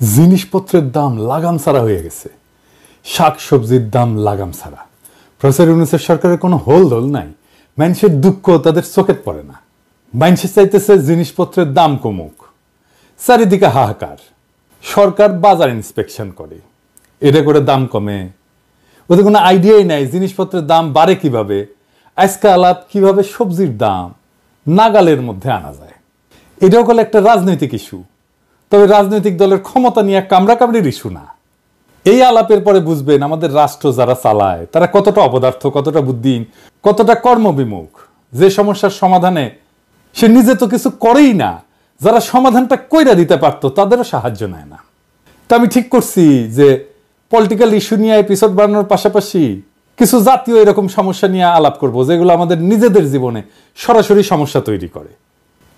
জিনিসপত্রের দাম লাগাম ছাড়া হয়ে গেছে, শাক সবজির দাম লাগাম ছাড়া। প্রফেসর ইউনূসের সরকারের কোনো হোলদোল নাই, মানুষের দুঃখ তাদের চোখে পড়ে না। মানুষের চাইতেছে জিনিসপত্রের দাম কমুক, চারিদিকে হাহাকার। সরকার বাজার ইন্সপেকশন করে, এটা করে দাম কমে। ওদের কোনো আইডিয়াই নাই জিনিসপত্রের দাম বাড়ে কিভাবে। আজকে আলাপ কিভাবে সবজির দাম নাগালের মধ্যে আনা যায়। এটাও হলো একটা রাজনৈতিক ইস্যু, তবে রাজনৈতিক দলের ক্ষমতা নিয়ে কামড়াকামড়ির ইস্যু না। এই আলাপের পরে বুঝবেন আমাদের রাষ্ট্র যারা চালায় তারা কতটা অপদার্থ, কতটা বুদ্ধিহীন, কতটা কর্মবিমুখ। যে সমস্যার সমাধানে সে নিজে তো কিছু করেই না, যারা সমাধানটা কইরা দিতে পারতো তাদেরও সাহায্য নেয় না। তা আমি ঠিক করছি যে পলিটিক্যাল ইস্যু নিয়ে এপিসোড বানানোর পাশাপাশি কিছু জাতীয় এরকম সমস্যা নিয়ে আলাপ করব, যেগুলো আমাদের নিজেদের জীবনে সরাসরি সমস্যা তৈরি করে।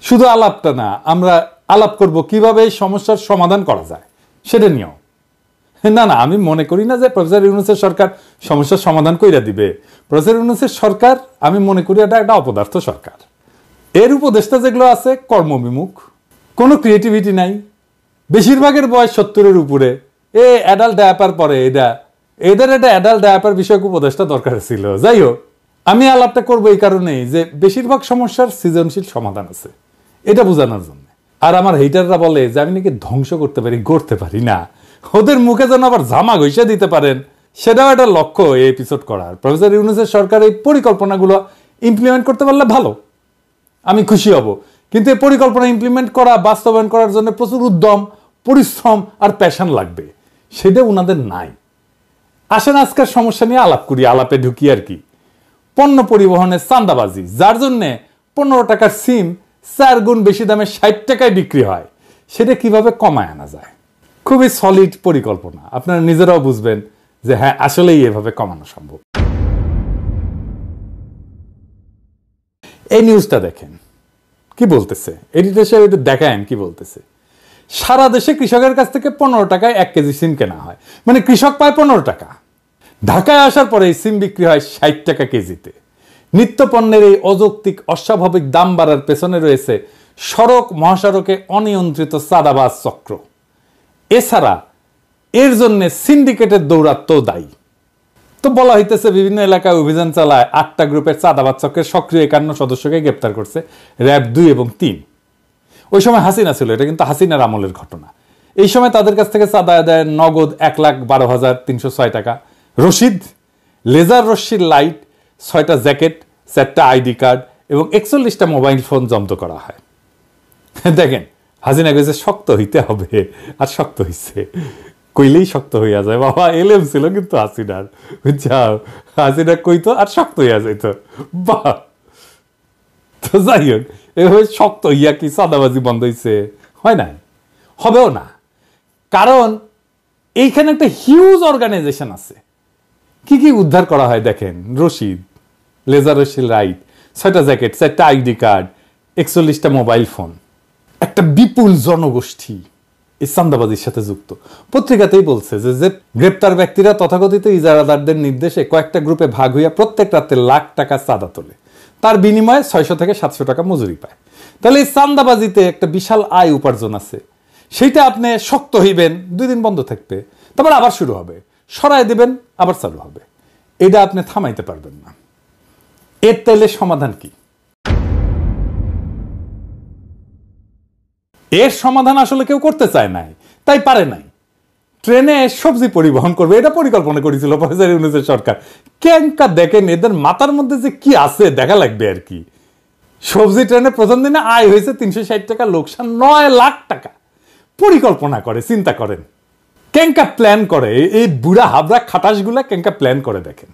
শুধু আলাপটা না, আমরা আলাপ করব কিভাবে এই সমস্যার সমাধান করা যায় সেটা নিয়েও। না, আমি মনে করি না যে প্রফেসর ইউনূসের সরকার সমস্যার সমাধান কইরা দিবে। প্রফেসর ইউনূসের সরকার আমি মনে করি এটা একটা অপদার্থ সরকার। এর উপদেষ্টা যেগুলো আছে কর্মবিমুখ, কোনো ক্রিয়েটিভিটি নাই, বেশিরভাগের বয়স 70-এর উপরে। অ্যাডাল্ট ডায়াপার পরে এদের একটা অ্যাডাল্ট ডায়াপার বিষয়ক উপদেষ্টা দরকার ছিল। যাই হোক, আমি আলাপটা করবো এই কারণেই যে বেশিরভাগ সমস্যার সৃজনশীল সমাধান আছে, এটা বোঝানোর জন্য। আর আমার হেটাররা বলে যে আমি নাকি ধ্বংস করতে পারি, গড়তে পারি না। ওদের মুখে যেন আবার জামা ঘষে দিতে পারেন, সেটাও একটা লক্ষ্য এই এপিসোড করার। প্রফেসর ইউনূসের সরকার এই পরিকল্পনাগুলো ইমপ্লিমেন্ট করতে পারলে ভালো, আমি খুশি হব। কিন্তু এই পরিকল্পনা ইমপ্লিমেন্ট করা, বাস্তবায়ন করার জন্য প্রচুর উদ্যম, পরিশ্রম আর প্যাশন লাগবে, সেটা ওনাদের নাই। আসেন আজকের সমস্যা নিয়ে আলাপ করি। আলাপে ঢুকি আর কি, পণ্য পরিবহনের চাঁদাবাজি, যার জন্যে 15 টাকার সিম 4 গুণ বেশি দামে 60 টাকায় বিক্রি হয়, সেটা কিভাবে কমায় আনা যায়। খুবই সলিড পরিকল্পনা, আপনারা নিজেরাও বুঝবেন যে হ্যাঁ আসলেই এভাবে কমানো সম্ভব। এই নিউজটা দেখেন কি বলতেছে, এডিটর সাহেব একটু দেখায়েন কি বলতেছে। সারা দেশে কৃষকের কাছ থেকে 15 টাকায় 1 কেজি সিম কেনা হয়, মানে কৃষক পায় 15 টাকা। ঢাকায় আসার পরে এই সিম বিক্রি হয় 60 টাকা কেজিতে। নিত্য পণ্যের এই অযৌক্তিক অস্বাভাবিক দাম বাড়ার পেছনে রয়েছে সড়ক মহাসড়কে অনিয়ন্ত্রিত চাঁদাবাজ চক্র। এছাড়া এর জন্য সিন্ডিকেটের দৌরাত্ম্য দায়ী। তো বলা হইতেছে বিভিন্ন এলাকায় অভিযান চালায় 8টা গ্রুপের চাঁদাবাজ চক্রের সক্রিয় 51 সদস্যকে গ্রেপ্তার করছে র‍্যাব 2 এবং 3। ওই সময় হাসিনা ছিল, এটা কিন্তু হাসিনার আমলের ঘটনা। এই সময় তাদের কাছ থেকে চাঁদা আদায় নগদ 1,12,306 টাকা, রশিদ, লেজার রশ্মির লাইট, 6টা জ্যাকেট, 4টা আইডি কার্ড এবং 41টা মোবাইল ফোন জব্দ করা হয়। দেখেন হাসিনা কইছে শক্ত হইতে হবে, আর শক্ত হইছে, কইলেই শক্ত হইয়া যায়। বাবা এলএম ছিল কিন্তু হাসিনার, বুঝছাও, হাসিনা কইতো আর শক্ত হইয়া যাইতো। বাহ, তো যাই হোক, এভাবে শক্ত হইয়া কি চাঁদাবাজি বন্ধ হইছে? হয় নাই, হবেও না। কারণ এইখানে একটা হিউজ অর্গানাইজেশন আছে। কি কি উদ্ধার করা হয় দেখেন, রশিদ, লেজার রশ্মির লাইট, 6টা জ্যাকেট, 4টা আইডি কার্ড, 41টা মোবাইল ফোন। একটা বিপুল জনগোষ্ঠী এই চাঁদাবাজির সাথে যুক্ত। পত্রিকাতেই বলছে যে গ্রেপ্তার ব্যক্তিরা তথাকথিত ইজারাদারদের নির্দেশে কয়েকটা গ্রুপে ভাগ হইয়া প্রত্যেক রাতে লাখ টাকা চাঁদা তোলে, তার বিনিময়ে 600 থেকে 700 টাকা মজুরি পায়। তাহলে এই চাঁদাবাজিতে একটা বিশাল আয় উপার্জন আছে। সেইটা আপনি শক্ত হইবেন, 2 দিন বন্ধ থাকবে, তারপর আবার শুরু হবে, সরাই দিবেন, আবার চালু হবে। এটা আপনি থামাইতে পারবেন না। এর তাইলে সমাধান কি? এর সমাধান আসলে কেউ করতে চায় নাই, তাই পারে নাই। ট্রেনে সবজি পরিবহন করবে, এটা পরিকল্পনা করেছিল প্রফেসর ইউনূসের সরকার। কেনকা দেখেন এদের মাথার মধ্যে যে কি আছে দেখা লাগবে আর কি। সবজি ট্রেনে প্রথম দিনে আয় হয়েছে 360 টাকা, লোকসান 9 লাখ টাকা। পরিকল্পনা করে, চিন্তা করেন কেনকা প্ল্যান করে এই বুড়া হাবড়া খাটাসগুলা, কেনকা প্ল্যান করে দেখেন।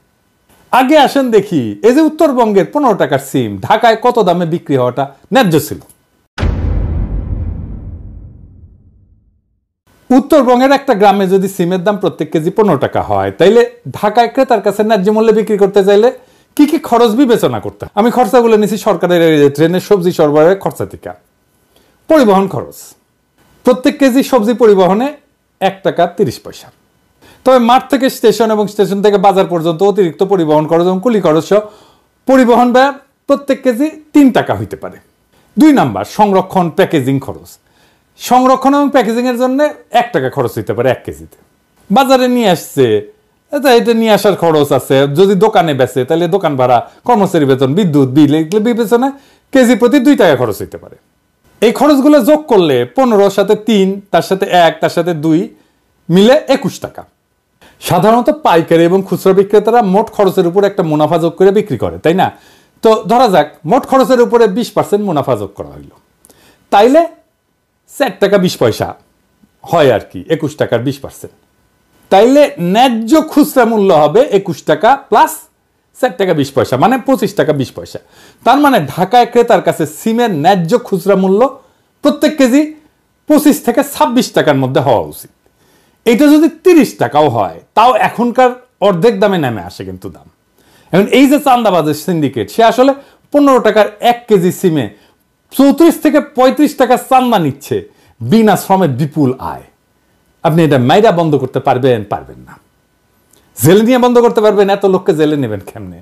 আগে আসেন দেখি, এই যে উত্তরবঙ্গের 15 টাকার সিম ঢাকায় কত দামে বিক্রি হওয়াটা ন্যায্য ছিল? উত্তরবঙ্গের একটা গ্রামে যদি সিমের দাম প্রত্যেক কেজি 15 টাকা হয়, তাইলে ঢাকায় ক্রেতার কাছে ন্যায্য মূল্যে বিক্রি করতে চাইলে কি কি খরচ বিবেচনা করতে? আমি খরচাগুলো নিছি সরকারের ট্রেনের সবজি সরবরাহের খরচা থেকে। পরিবহন খরচ, প্রত্যেক কেজি সবজি পরিবহনে 1 টাকা 30 পয়সা। তবে মাঠ থেকে স্টেশন এবং স্টেশন থেকে বাজার পর্যন্ত অতিরিক্ত পরিবহন খরচ এবং কুলি খরচ সহ পরিবহন ব্যয় প্রত্যেক কেজি 3 টাকা হইতে পারে। 2 নাম্বার, সংরক্ষণ প্যাকেজিং খরচ। সংরক্ষণ এবং প্যাকেজিং এর জন্য 1 টাকা খরচ হইতে পারে 1 কেজিতে। বাজারে নিয়ে আসছে, এটা নিয়ে আসার খরচ আছে, যদি দোকানে বেচে তাহলে দোকান ভাড়া, কর্মচারী বেতন, বিদ্যুৎ বিল, এগুলো বিবেচনায় কেজি প্রতি 2 টাকা খরচ হইতে পারে। এই খরচগুলো যোগ করলে 15 সাথে 3, তার সাথে 1, তার সাথে 2 মিলে 21 টাকা। সাধারণত পাইকারি এবং খুচরা বিক্রেতারা মোট খরচের উপর একটা মুনাফা যোগ করে বিক্রি করে, তাই না? তো ধরা যাক মোট খরচের উপরে 20% মুনাফা যোগ করা হইল, তাইলে 4 টাকা 20 পয়সা হয় আর কি, 21 টাকার 20%। তাইলে ন্যায্য খুচরা মূল্য হবে 21 টাকা প্লাস 4 টাকা 20 পয়সা, মানে 25 টাকা 20 পয়সা। তার মানে ঢাকায় ক্রেতার কাছে সিমের ন্যায্য খুচরা মূল্য প্রত্যেক কেজি 25 থেকে 26 টাকার মধ্যে হওয়া উচিত। এটা যদি 30 টাকাও হয় তাও এখনকার অর্ধেক দামে নেমে আসে কিন্তু দাম। এখন এই যে চান্দাবাজের সিন্ডিকেট, সে আসলে 15 টাকার 1 কেজি সিমে 34 থেকে 35 টাকা চান্দা নিচ্ছে, বিনা শ্রমে বিপুল আয়। আপনি এটা মাইরা বন্ধ করতে পারবেন? পারবেন না। জেলে নিয়ে বন্ধ করতে পারবেন? এত লোককে জেলে নেবেন কেমনে?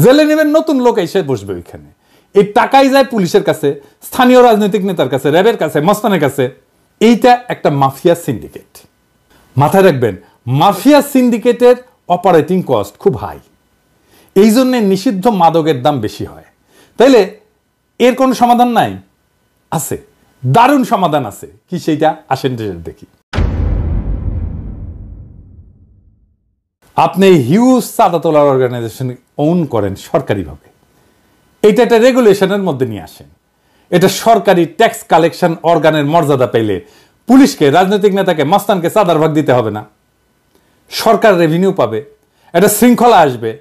জেলে নেবেন নতুন লোক এসে বসবে ওইখানে। এই টাকাই যায় পুলিশের কাছে, স্থানীয় রাজনৈতিক নেতার কাছে, র্যাবের কাছে, মস্তানের কাছে। এইটা একটা মাফিয়া সিন্ডিকেট। মাথায় রাখবেন, মাফিয়া সিন্ডিকেটের অপারেটিং কস্ট খুব হাই, এই জন্য নিষিদ্ধ মাদকের দাম বেশি হয়। তাইলে এর কোনো সমাধান নাই? আছে, দারুণ সমাধান আছে। কি সেইটা? আসেন দেখি। আপনি হিউজ চাঁদা তোলার অর্গানাইজেশন ওন করেন সরকারিভাবে, এটা একটা রেগুলেশনের মধ্যে নিয়ে আসেন। এটা সরকারি ট্যাক্স কালেকশন অর্গানের মর্যাদা পেলে পুলিশকে, রাজনৈতিক নেতাকে, মস্তানকে চাঁদার ভাগ দিতে হবে না, সরকার রেভিনিউ পাবে, একটা শৃঙ্খলা আসবে।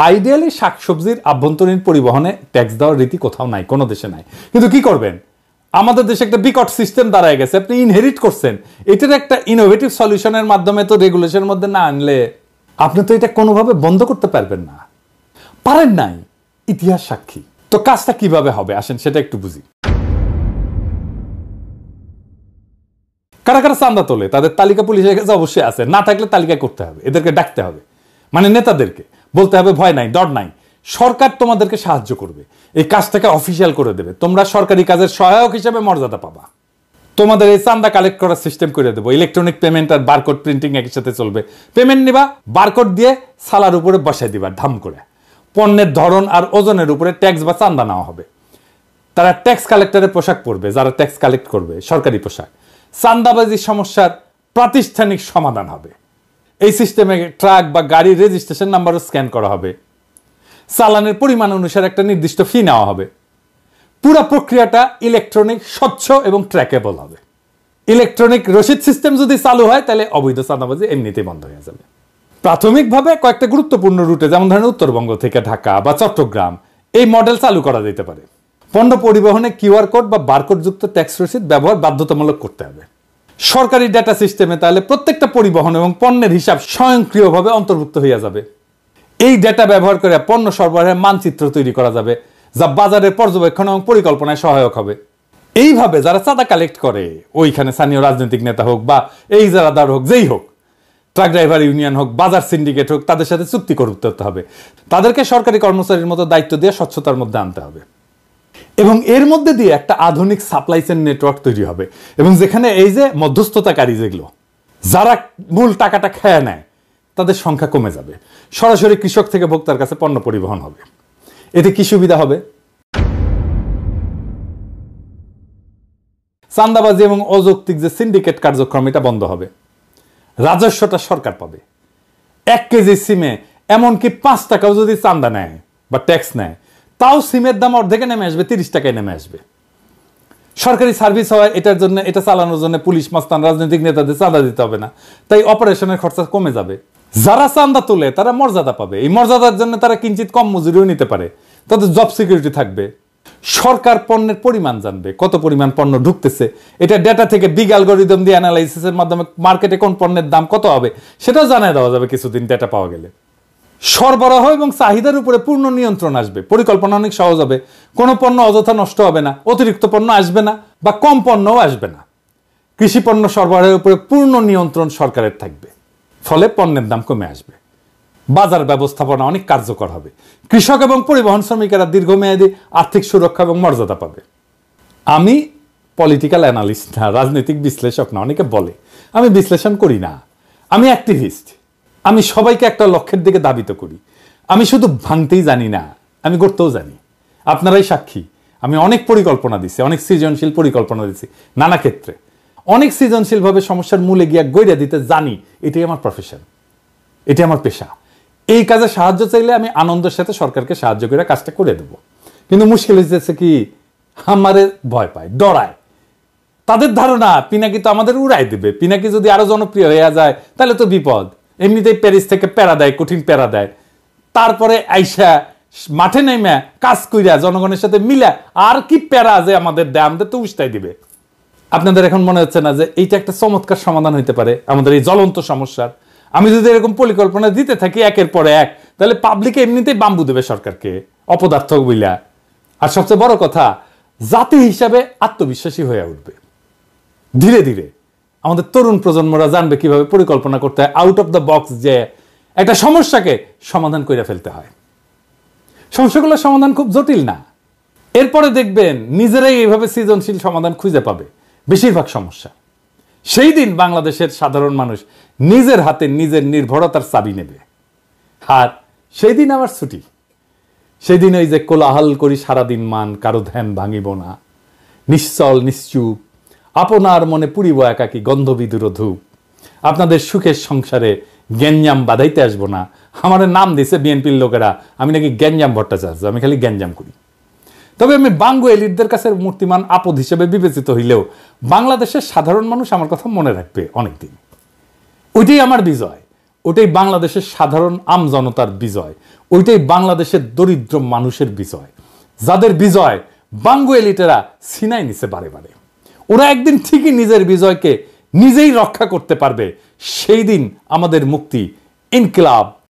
আইডিয়ালি শাকসবজির আভ্যন্তরীণ পরিবহনে ট্যাক্স দেওয়ার রীতি কোথাও নাই, কোনো দেশে নাই। কিন্তু কি করবেন, আমাদের দেশে একটা বিকট সিস্টেম দাঁড়ায় গেছে, আপনি ইনহেরিট করছেন। এটার একটা ইনোভেটিভ সলিউশনের মাধ্যমে তো রেগুলেশনের মধ্যে না আনলে আপনি তো এটা কোনোভাবে বন্ধ করতে পারবেন না, পারেন নাই, ইতিহাস সাক্ষী। তো কাজটা কিভাবে হবে আসেন সেটা একটু বুঝি। কারা কারা চান্দা তোলে তাদের তালিকা পুলিশের কাছে অবশ্যই আছে, না থাকলে তালিকা করতে হবে, এদেরকে ডাকতে হবে, মানে নেতাদেরকে বলতে হবে ভয় নাই, ডর নাই, সরকার তোমাদেরকে সাহায্য করবে, এই কাজটাকে অফিসিয়াল করে দেবে, তোমরা সরকারি কাজের সহায়ক হিসেবে মর্যাদা পাবা, তোমাদের এই চান্দা কালেক্ট করার সিস্টেম করে দেবো, ইলেকট্রনিক পেমেন্ট আর বারকোড প্রিন্টিং একই সাথে চলবে। পেমেন্ট নিবা, বারকোড দিয়ে সালার উপরে বসাই দিবা ধাম করে, পণ্যের ধরন আর ওজনের উপরে ট্যাক্স বা চান্দা নেওয়া হবে। তারা ট্যাক্স কালেক্টরের পোশাক পরবে, যারা ট্যাক্স কালেক্ট করবে সরকারি পোশাক। চান্দাবাজির সমস্যার প্রাতিষ্ঠানিক সমাধান হবে। এই সিস্টেমে ট্রাক বা গাড়ির রেজিস্ট্রেশন নাম্বারও স্ক্যান করা হবে, চালানের পরিমাণ অনুসারে একটা নির্দিষ্ট ফি নেওয়া হবে। পুরো প্রক্রিয়াটা ইলেকট্রনিক, স্বচ্ছ এবং ট্র্যাকেবল হবে। ইলেকট্রনিক রসিদ সিস্টেম যদি চালু হয় তাহলে অবৈধ চাঁদাবাজি এমনিতেই বন্ধ হয়ে যাবে। প্রাথমিকভাবে কয়েকটা গুরুত্বপূর্ণ রুটে, যেমন ধরেন উত্তরবঙ্গ থেকে ঢাকা বা চট্টগ্রাম, এই মডেল চালু করা যেতে পারে। পণ্য পরিবহনে কিউআর কোড বা বারকোড যুক্ত ট্যাক্স রসিদ ব্যবহার বাধ্যতামূলক করতে হবে। সরকারি ডেটা সিস্টেমে তাহলে প্রত্যেকটা পরিবহন এবং পণ্যের হিসাব স্বয়ংক্রিয়ভাবে অন্তর্ভুক্ত হয়ে যাবে। এই ডেটা ব্যবহার করে পণ্য সরবরাহের মানচিত্র তৈরি করা যাবে, যা বাজারের পর্যবেক্ষণ এবং পরিকল্পনায় সহায়ক হবে। এইভাবে যারা চাঁদা কালেক্ট করে, ওইখানে স্থানীয় রাজনৈতিক নেতা হোক বা এই ইজারাদার হোক, যেই হোক, ট্রাক ড্রাইভার ইউনিয়ন হোক, বাজার সিন্ডিকেট হোক, তাদের সাথে চুক্তি করতে হবে। তাদেরকে সরকারি কর্মচারীর মতো দায়িত্ব দিয়ে স্বচ্ছতার মধ্যে আনতে হবে এবং এর মধ্যে দিয়ে একটা আধুনিক সাপ্লাই চেইন নেটওয়ার্ক তৈরি হবে। এবং যেখানে এই যে মধ্যস্থতাকারী, যেগুলো যারা মূল টাকাটা খেয়ে নেয়, তাদের সংখ্যা কমে যাবে। সরাসরি কৃষক থেকে ভোক্তার কাছে পণ্য পরিবহন হবে। এতে কি সুবিধা হবে? চাঁদাবাজি এবং অযৌক্তিক যে সিন্ডিকেট কার্যক্রম, এটা বন্ধ হবে। রাজস্বটা সরকার পাবে। 1 কেজি সিমে এমনকি 5 টাকাও যদি চাঁদা নেয় বা ট্যাক্স নেয়, তাও সিমের দাম অর্ধেকে নেমে আসবে, 30 টাকায় নেমে আসবে। সরকারি সার্ভিস হয়, এটার জন্য, এটা চালানোর জন্য পুলিশ, মস্তান, রাজনৈতিক নেতাদের চাঁদা দিতে হবে না, তাই অপারেশনের খরচা কমে যাবে। যারা চাঁদা তোলে তারা মর্যাদা পাবে, এই মর্যাদার জন্য তারা কিঞ্চিত কম মজুরিও নিতে পারে, তাদের জব সিকিউরিটি থাকবে। সরকার পণ্যের পরিমাণ জানবে, কত পরিমাণ পণ্য ঢুকতেছে, এটা ডেটা থেকে বিগ অ্যালগরিদম দিয়ে অ্যানালাইসিসের মাধ্যমে মার্কেটে কোন পণ্যের দাম কত হবে সেটাও জানিয়ে দেওয়া যাবে কিছুদিন ডেটা পাওয়া গেলে। সরবরাহ এবং চাহিদার উপরে পূর্ণ নিয়ন্ত্রণ আসবে, পরিকল্পনা অনেক সহজ হবে, কোনো পণ্য অযথা নষ্ট হবে না, অতিরিক্ত পণ্য আসবে না বা কম পণ্যও আসবে না। কৃষি পণ্য সরবরাহের উপরে পূর্ণ নিয়ন্ত্রণ সরকারের থাকবে, ফলে পণ্যের দাম কমে আসবে। বাজার ব্যবস্থাপনা অনেক কার্যকর হবে, কৃষক এবং পরিবহন শ্রমিকেরা দীর্ঘমেয়াদী আর্থিক সুরক্ষা এবং মর্যাদা পাবে। আমি পলিটিক্যাল অ্যানালিস্ট না, রাজনৈতিক বিশ্লেষক না। অনেকে বলে আমি বিশ্লেষণ করি না, আমি অ্যাক্টিভিস্ট। আমি সবাইকে একটা লক্ষ্যের দিকে ধাবিত করি। আমি শুধু ভাঙতেই জানি না, আমি করতেও জানি। আপনারাই সাক্ষী, আমি অনেক পরিকল্পনা দিছি, অনেক সৃজনশীল পরিকল্পনা দিছি নানা ক্ষেত্রে, অনেক সৃজনশীলভাবে সমস্যার মূলে গিয়া গইরা দিতে জানি। এটাই আমার প্রফেশন, এটি আমার পেশা। এই কাজে সাহায্য চাইলে আমি আনন্দের সাথে সরকারকে সাহায্য করে কাজটা করে দেব। কিন্তু মুশকিল হয়েছে কি, আমারে ভয় পায়, ডরায়। তাদের ধারণা পিনাকি তো আমাদের উড়াই দেবে, পিনাকি যদি আরো জনপ্রিয় হয়ে যায় তাহলে তো বিপদ। এমনিতেই প্যারিস থেকে প্যারা দেয়, কঠিন প্যারা দেয়, তারপরে আইসা মাঠে নেমে কাজ কইরা জনগণের সাথে মিলা আর কি প্যারা যে আমাদের দেয়, আমাদের তো উস্তাই দিবে। আপনাদের এখন মনে হচ্ছে না যে এইটা একটা চমৎকার সমাধান হইতে পারে আমাদের এই জ্বলন্ত সমস্যার? আমি যদি এরকম পরিকল্পনা দিতে থাকি একের পর এক, তাহলে পাবলিকে এমনিতেই বাম্বু দেবে সরকারকে অপদার্থ বইলা। আর সবচেয়ে বড় কথা, জাতি হিসাবে আত্মবিশ্বাসী হয়ে উঠবে। ধীরে ধীরে আমাদের তরুণ প্রজন্মরা জানবে কিভাবে পরিকল্পনা করতে হয়, আউট অফ দ্য বক্স, যে একটা সমস্যাকে সমাধান করে ফেলতে হয়। সমস্যাগুলোর সমাধান খুব জটিল না। এরপরে দেখবেন নিজেরাই এইভাবে সৃজনশীল সমাধান খুঁজে পাবে বেশিরভাগ সমস্যা। সেই দিন বাংলাদেশের সাধারণ মানুষ নিজের হাতে নিজের নির্ভরতার চাবি নেবে। আর সেই দিন আমার ছুটি। সেই দিন ওই যে কোলাহল করি সারাদিন মান, কারো ধ্যান ভাঙিব না, নিশ্চল নিশ্চুপ আপনার মনে পুরিব একাকী গন্ধবিধুর ধূপ, আপনাদের সুখের সংসারে গ্যাঞ্জাম বাধাইতে আসবো না। আমার নাম দিছে বিএনপির লোকেরা, আমি নাকি গ্যাঞ্জাম ভট্টাচার্য, আমি খালি গ্যাঞ্জাম করি। তবে আমি বাঙ্গু এলিটদের কাছে মূর্তিমান আপদ হিসেবে বিবেচিত হইলেও বাংলাদেশের সাধারণ মানুষ আমার কথা মনে রাখবে অনেকদিন। ওইটাই আমার বিজয়, ওইটাই বাংলাদেশের সাধারণ আমজনতার বিজয়, ওইটাই বাংলাদেশের দরিদ্র মানুষের বিজয়, যাদের বিজয় বাঙ্গু এলিটেরা ছিনাই নিছে বারে বারে। ওরা একদিন ঠিকই নিজের বিজয়কে নিজেই রক্ষা করতে পারবে। সেই দিন আমাদের মুক্তি, ইনকিলাব